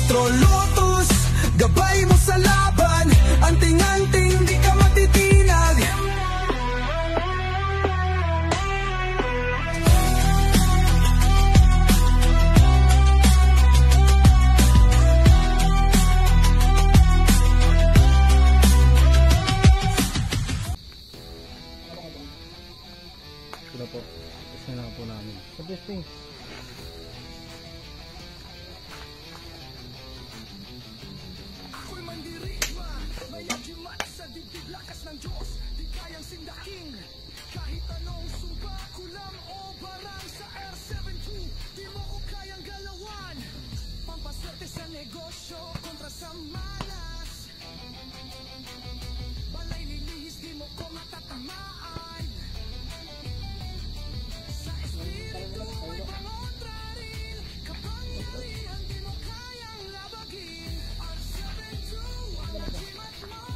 Maestro Lotus, gabay mo sa laban. Anting-anting, di ka matitinag. Ito po, kasi na po namin. So this thing. Ako'y mandirigma, may agimat sa dibdib, lakas ng Diyos, di kayang sindaking. Kahit anong sumpa, kulang o barang sa R72, di mo ko kayang galawan. Pampaswerte sa negosyo, kontra sa malas. Balay lilihis, di mo ko matatamaan. Sa espiritu ay pangontrarin, kapangyarihan di mo kayang labagin. R72 ang agimat mo,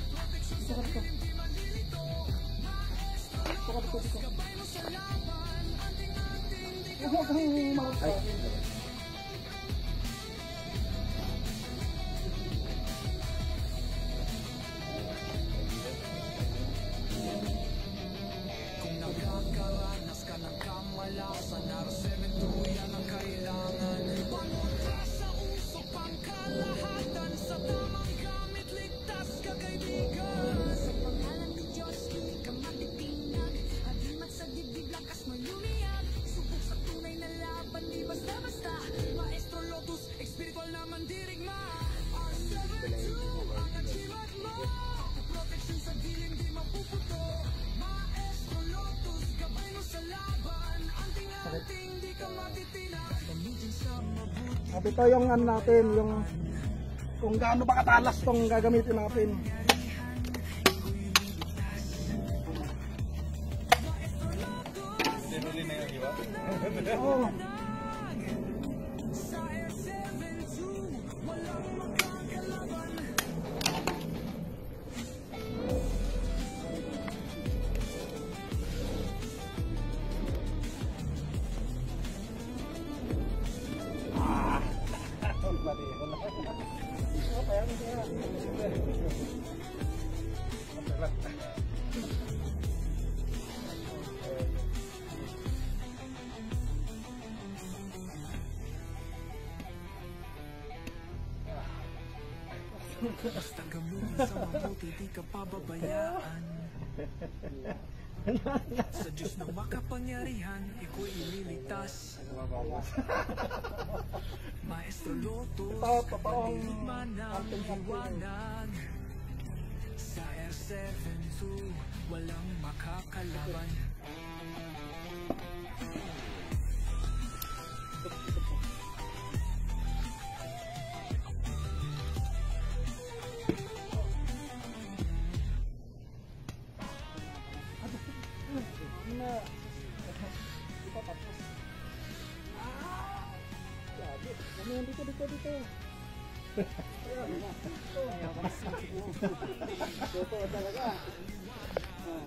proteksyon sa dilim di manlilito. Maestro Lotus, gabay mo sa laban. Anting-anting di ka matitinag. Kung nakakaranas ka ng kamalasan, R72 yan ang kailangan. Pangontra sa usok, pangkalahatan, sa tamang gamit, ligtas ka kaibigan. Sa pangalan ng Diyos, hindi ka matitinag. Agimat sa dibdib, lakas mo lumiyag. Subok sa tunay na laban, di basta-basta. Maestro Lotus, espiritual na mandirigma. R72 ang agimat mo, proteksyon sa dilim di mapuputo. Maestro Lotus, gabay mo sa laban. Anting-anting di ka matitinag. Gamitin sa mabuti. At ito yung ano natin, yung kung gaano ba katalas tong gagamitin natin. Oo. Sa R72, walang makakalaban. Basta gamitin sa mabuti, di ka pababayaan. Sa Diyos na makapangyarihan, iko'y ililigtas. Maestro Lotus, mandirigma ng liwanag. Sa R72, walang makakalaban.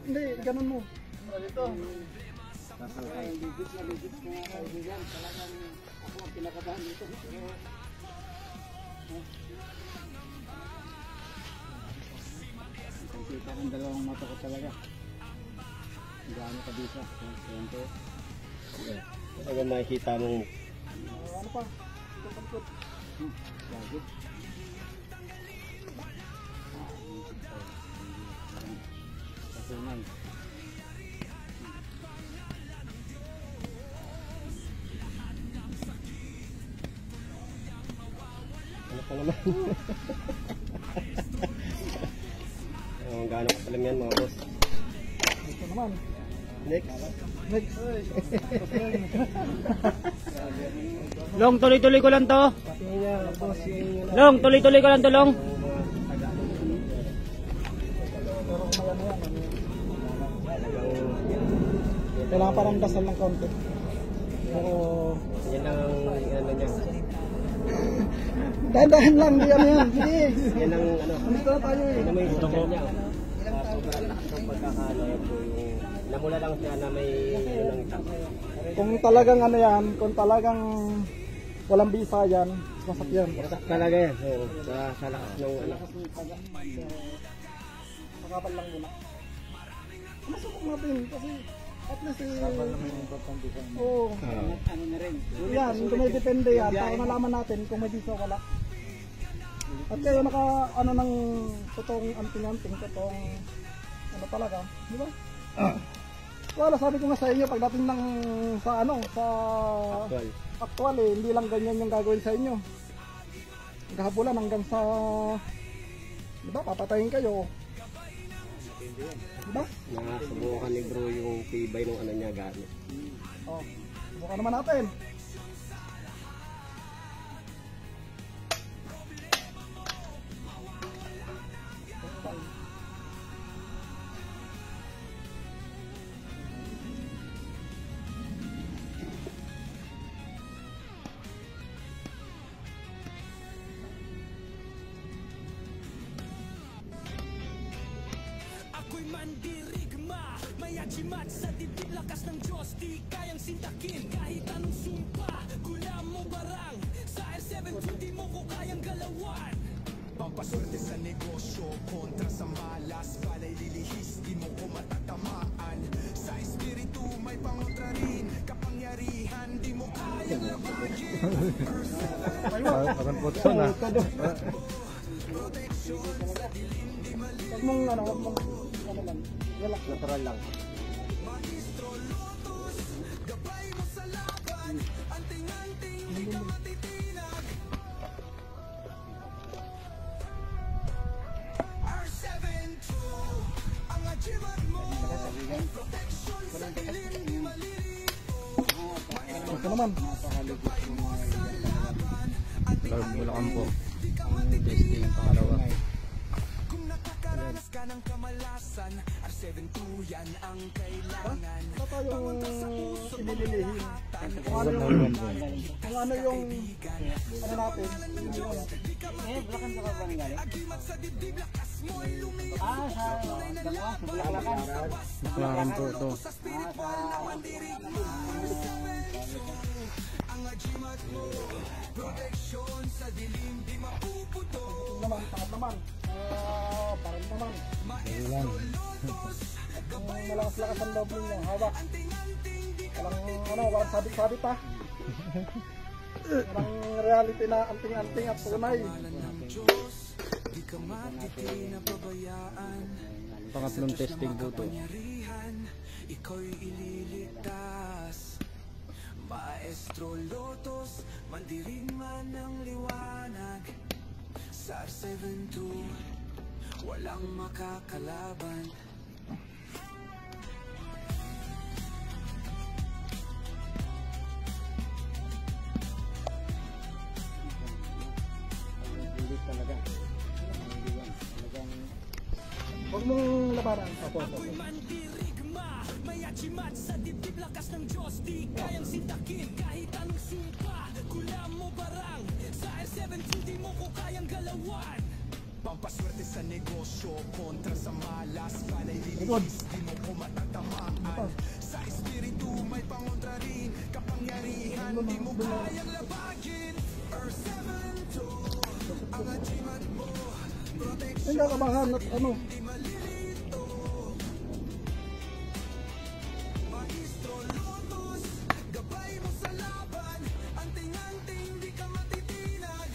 Hindi, ganun mo. Dito. Ay, ligit na mga kaibigan. Talagang ako ang pinakabahan dito. Kita ng dalawang mata ko talaga. Gaano ka dito? Ayan po. Talaga makikita mong Ano pa? Ito pagkot. Bagit. Patunay. ano pa naman. Gaano ka yan mga boss. Ito naman. Next. Next. Long, tuloy-tuloy ko lang to. Long, tuloy-tuloy ko lang to, Long. Kailangan parang dasal ng konti. Pero Yan ang ano niya. dahan-dahan lang, di ano yan. Sige. Yan ang ano. Nandito na tayo eh. Yan ang may structure niya. Sobrang lakas ng pagkakano yan po yung namula lang siya na may ano ng itak. Kung talagang ano yan, kung talagang walang bisa yan, masakyan. Wasak talaga yan. Oo, sa lakas ng ano. Makapal lang muna. Masukok natin kasi at least oo. Ano na rin. Yan, dumidepende yan para malaman natin kung may bisa o wala. At kayo naka ano ng totoong anting-anting, totoong ano talaga, di ba? Wala, sabi ko nga sa inyo pagdating ng sa ano, sa actual hindi lang ganyan yung gagawin sa inyo. Gahabulan hanggang sa di ba, papatayin kayo. Di ba? Nasubukan ni bro yung tibay ng ano niya gamit. Oh, subukan naman natin. Ako'y mandirigma, may ajimat sa dibdib, lakas ng Diyos, di kayang sintakin kahit anong sumpa, gulam mo barang, sa R7 di mo ko kayang galawan. Pampaswerte sa negosyo, kontra sa malas, balay lilihis, di mo ko matatamaan. Sa espiritu may pangontra rin, kapangyarihan, di mo kayang labagin. Parang putso na. Huwag mong ano, huwag mong ano lang, relax, Natural lang. Magistro Lotus, gabay mo sa laban, anting-anting, di ka matitinag. R7-2, ang achievement mo, protection sa dilim, di malilito. Ito naman. Bulacan po. Testing pangalawa. Kung nakakaranas ka ng kamalasan, R7-2 yan ang kailangan. Ito tayong inililihin. Kung ano yung ano natin. Bulacan sa kabang galing. Agimat sa dibdib, lakas mo'y lumiit. Bulacan. Bulacan po ito. Ang agimat mo, protection sa dilim, di mapuputo. Ito naman, pangat naman. Parang naman. Kung malakas-lakas ang loob ninyo, hawak. Walang sabit-sabit ha. Walang reality na anting-anting at tunay. Di ka matiti na pabayaan. Pangatlong testing po ito. Kapangyarihan, ikaw'y ililigtas. Maestro Lotus, mandirigma ng liwanag. Sa R7-2, walang makakalaban. Huwag mong labanan. Apo. Ako'y mandirigma, may achimat sa dibdib, lakas ng Diyos, di kayang sintakin kahit anong sumpa, gulam mo barang, sa R7 di mo ko kayang galawan. Pampaswerte sa negosyo, kontra sa malas, balay lilihis, di mo ko matatamaan. Sa espiritu may pangontra rin, kapangyarihan, di mo kayang labagin. R7-2, ang achimat mo, protection. Hindi kabahan at ano. Magistro Lotus, gabay mo sa laban, anting-anting, di ka matitinag.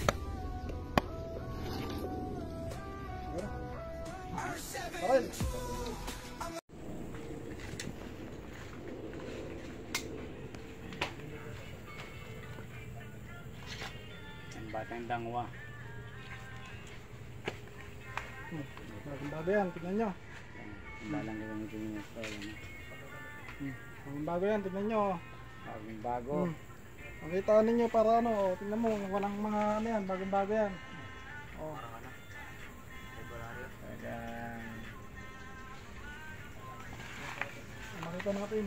R7 Bakit? Ang batang dangwa. Bagong bago yan, tignan nyo. Balang gagamitin yung style. Bagong bago yan, tignan nyo. Bagong bago. Makita ninyo para ano, tignan mo, walang mga ano yan, bagong bago yan. Oh. Makita natin.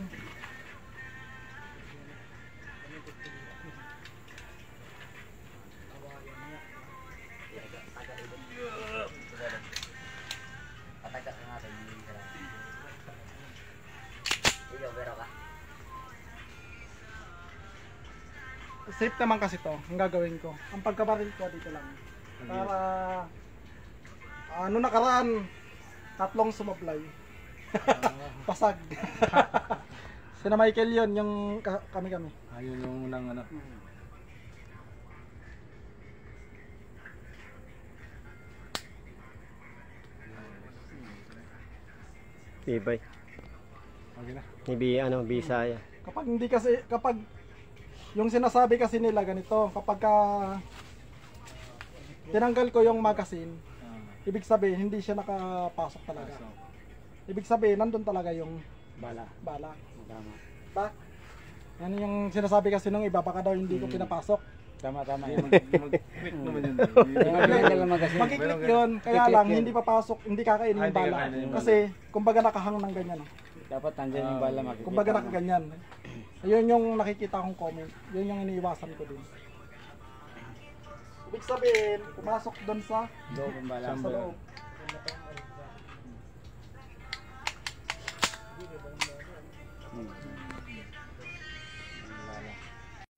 safe naman kasi to. Ang gagawin ko, ang pagkabaril ko dito lang. Para ano nakaraan, 3 sumablay. Pasag. Sina Michael yun, yung kami. Ayun yung unang ano. Tibay. Okay na. Bisaya. Kapag yung sinasabi kasi nila ganito, kapag tinanggal ko yung magazine, ibig sabihin hindi siya nakapasok talaga. Ibig sabihin nandun talaga yung Bala. Tama. Ba? Yan yung sinasabi kasi nung iba, baka daw hindi ko pinapasok. Tama. Mag-click naman yun. Magkiklik yun, kaya lang hindi papasok, hindi kakainin yung bala. Kasi kumbaga nakahang ng ganyan. Dapat nandyan yung bala makikita. Kumbaga nakaganyan. Ayun yung nakikita kong comment. Yun yung iniiwasan ko din. Ibig sabihin, pumasok doon sa Loob ang bala. sa loob.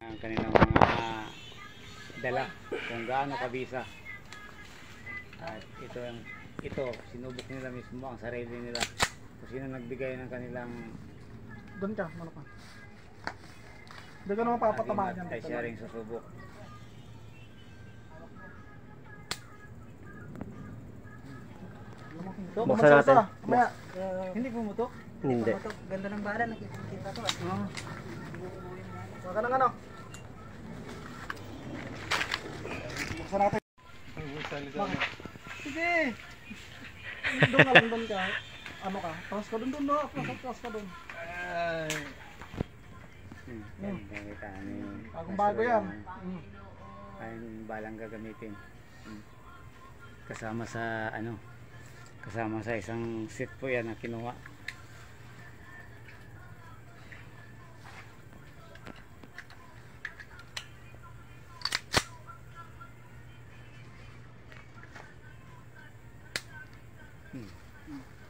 Ang kanilang mga dala kung gaano kabisa. At ito sinubok nila mismo ang sarili nila. Kung sino nagbigay ng kanilang Doon ka, ano ka. Hindi ko naman papatamaan yan. tayo sharing sa subok. Buksan natin. Mamaya. Hindi pumutok. Hindi. Ganda ng bala, nakikita ko. Baka ng ano. Buksan natin. Bakit? Sige. Doon ka lang, doon ka. Ano ka? Taas ka doon, taas ka doon. Nakita ni Bagong bago yan. ang balang gagamitin. Kasama sa isang set po yan na kinuha.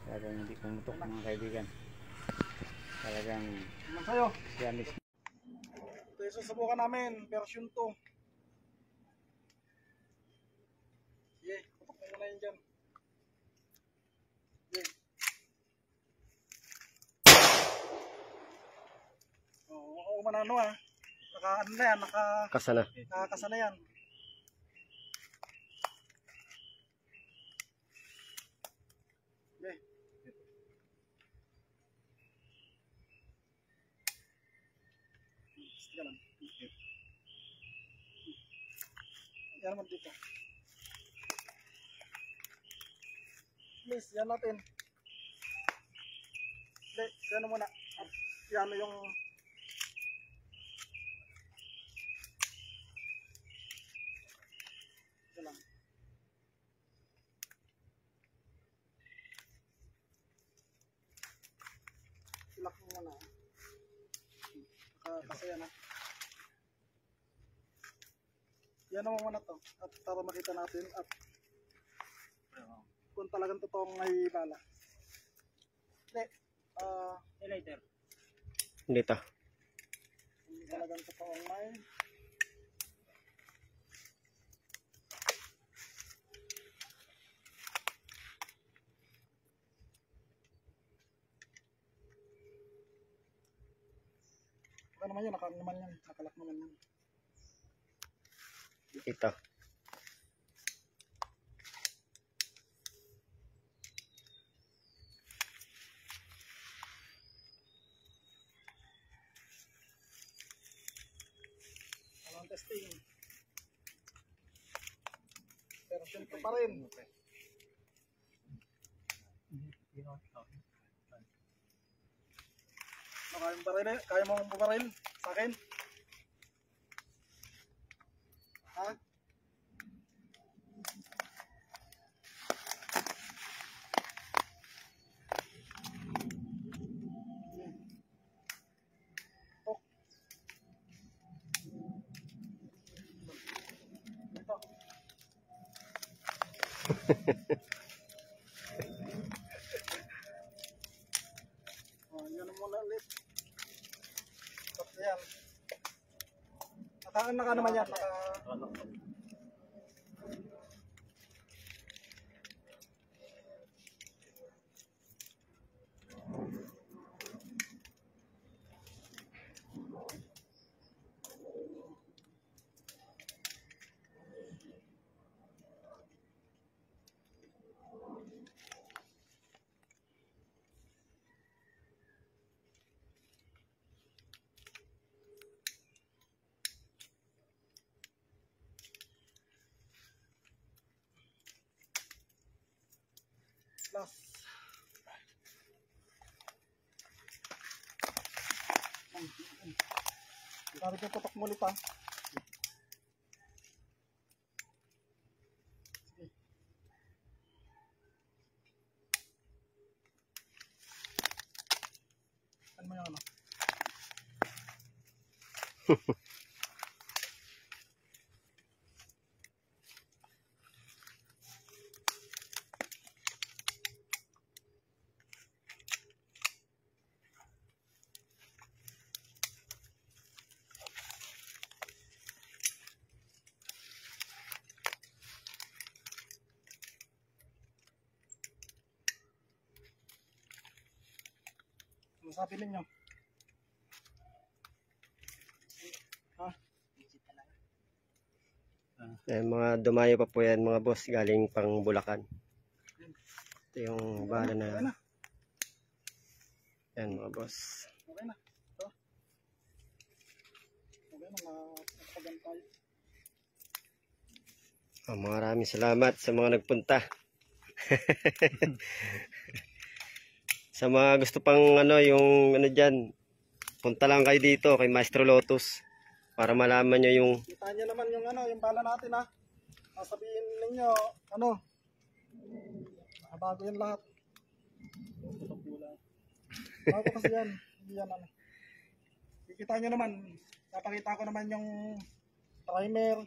Talagang hindi pumutok mga kaibigan. Talagang Naman sa'yo. yan mismo. Ito yung susubukan namin, version 2. Sige, putok mo muna yun dyan. Sige. Oo man ano ano na yan, Kasana. nakakasana yan. Okay. Sige lang. Yan naman dito. Please, yan natin. Hindi, yan muna. Yan yung ito lang. Ilak mo muna. Kasi yan yan naman muna to. At para makita natin at kung talagang totoong may bala. Hindi. Later. Dito. Kung talagang totoong may baka naman yan, nakalak naman yan. Ito. Walang testing. Version 2 pa rin. Kaya mo bumaril sa akin? Ha? Oh. Ito. Yan muna ulit. Tapos yan. Naka naman yan. Last. Gamit yung tutok mo ulit ha. Sige. Ano mo yung ano? Ano sabi ninyo? Ha? Mga dumayo pa po yan mga boss galing pang Bulacan. Ito yung bala Okay na na. yan mga boss. Okay na. Ito. Okay na. Nakapagyan tayo. Maraming salamat sa mga nagpunta. Sa mga gusto pang ano yung ano dyan, punta lang kayo dito kay Maestro Lotus para malaman nyo yung Kita nyo naman yung ano, yung bala natin ha. Sasabihin ninyo, ano, bago yan lahat. Bago kasi yan. Hindi yan ano. Kikita nyo naman, napakita ko naman yung primer,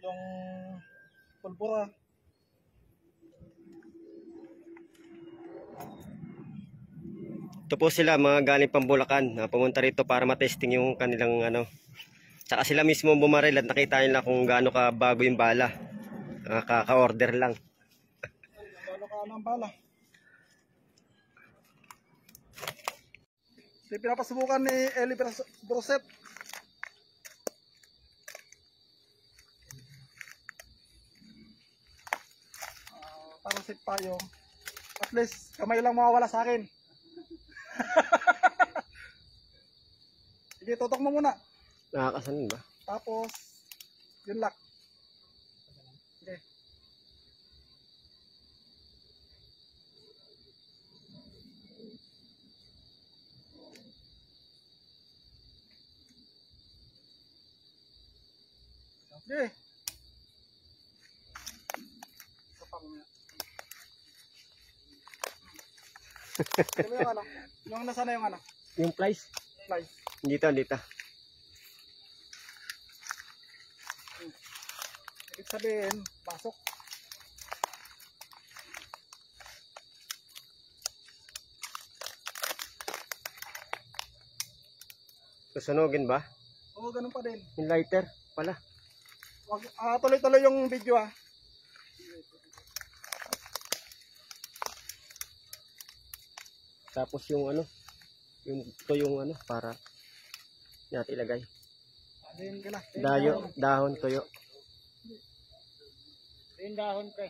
yung pulbura. ito po sila mga galing pang Bulacan na pumunta rito para matesting yung kanilang ano. Tsaka sila mismo bumaril at nakita nila kung gaano ka bago yung bala. Kaka-order lang. Ano ka ng bala? Ito pinapasubukan ni Eli Broset. Para safe tayo. At least kamay lang mawawala sa akin. Sige, tutok mo muna. Nakakasanin ba? Tapos, yun lock. Sige. Sige. Kapag niya. Ano yung ano? Yung nasa na yung ano? Yung price? Fly. Dito. Ibig sabihin, pasok. Susunugin ba? Oo, ganun pa din. Yung lighter pala. Tuloy-tuloy yung video ah. Tapos yung ano, ito yung ano para natin ilagay. Ayun ka na. Dahon, tuyo. Yung dahon pre.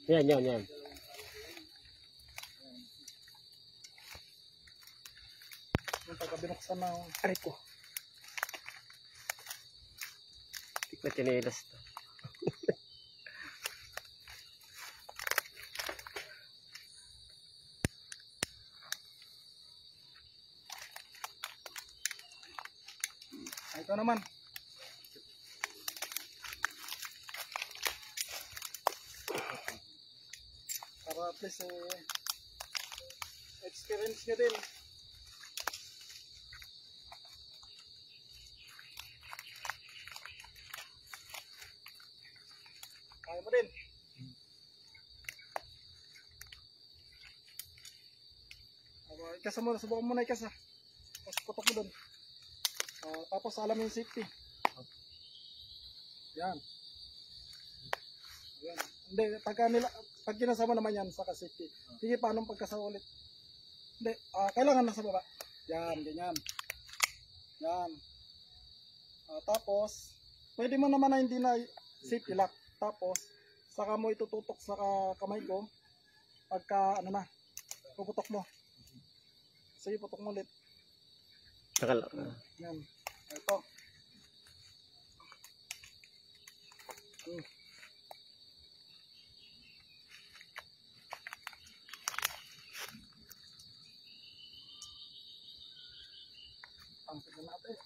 Yan. Yung pagkabinuksan na aray ko. Tikman tinilas to. Ito naman. Para at least experience nyo din. Kaya mo din. Ikasa muna, subukan muna ikasa. Tapos putok mo doon. Tapos alam yung safety. Yan. Yan. Hindi, pag kinasama naman yan sa safety. Sige, paano pagkasama ulit? Hindi, kailangan nasa baba. Yan, ganyan. Yan. Tapos, pwede mo naman na hindi na safety lock. Tapos, saka mo itututok sa kamay ko. Pagka, ano na, puputok mo. Sige, putok mo ulit. Yan. Ito. Ang tignan natin.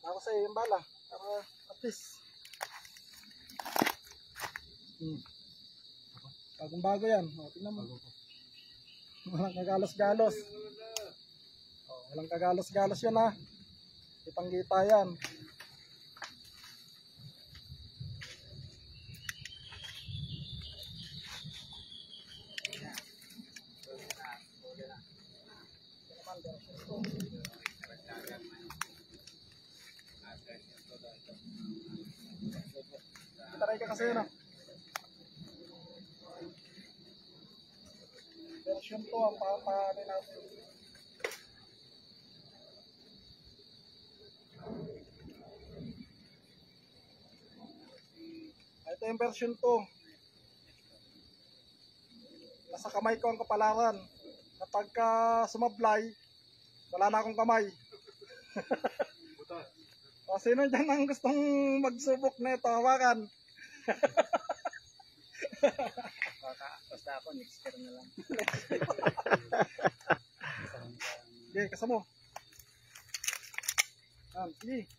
Ako sa yung bala. Para at least. Bagong bago yan. Tingnan mo. Walang kagalos-galos. Walang kagalos-galos yan ha. Ipanggita yan. Taray ka kasi yun ah. Version 2 ang papaano natin. Ito yung version 2. Nasa kamay ko ang kapalaran. Kapag sumablay, wala na akong kamay. O, sino dyan ang gustong magsubok na ito? Hawakan. Basta ako, next year na lang. Okay, kasama mo. Sige.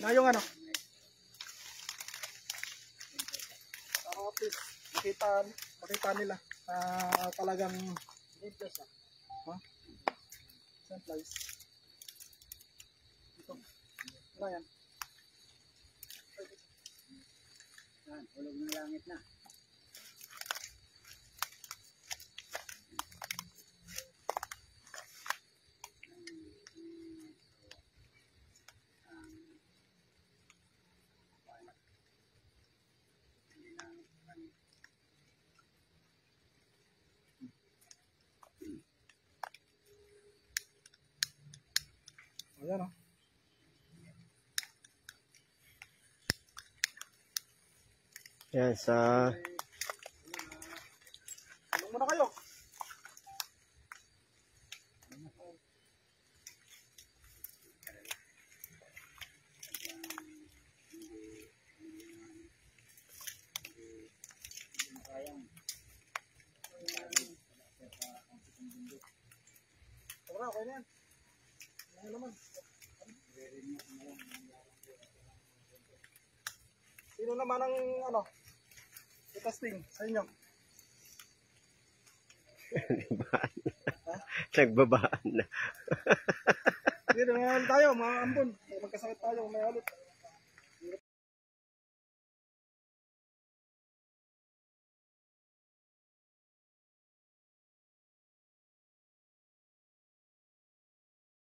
Na yung ano? At least makita nila talagang ha? Same place. Ito. Ano yan? Yan, hulog ng langit na. Ayan o. Yan, sa... Tulong muna kayo. Tara, okay na yan. Ano naman? Sino naman ang ano? Testing sa inyo? Nagbabaan na. Sige, may ulit tayo, mga ambon. Magkasakit tayo, may ulit.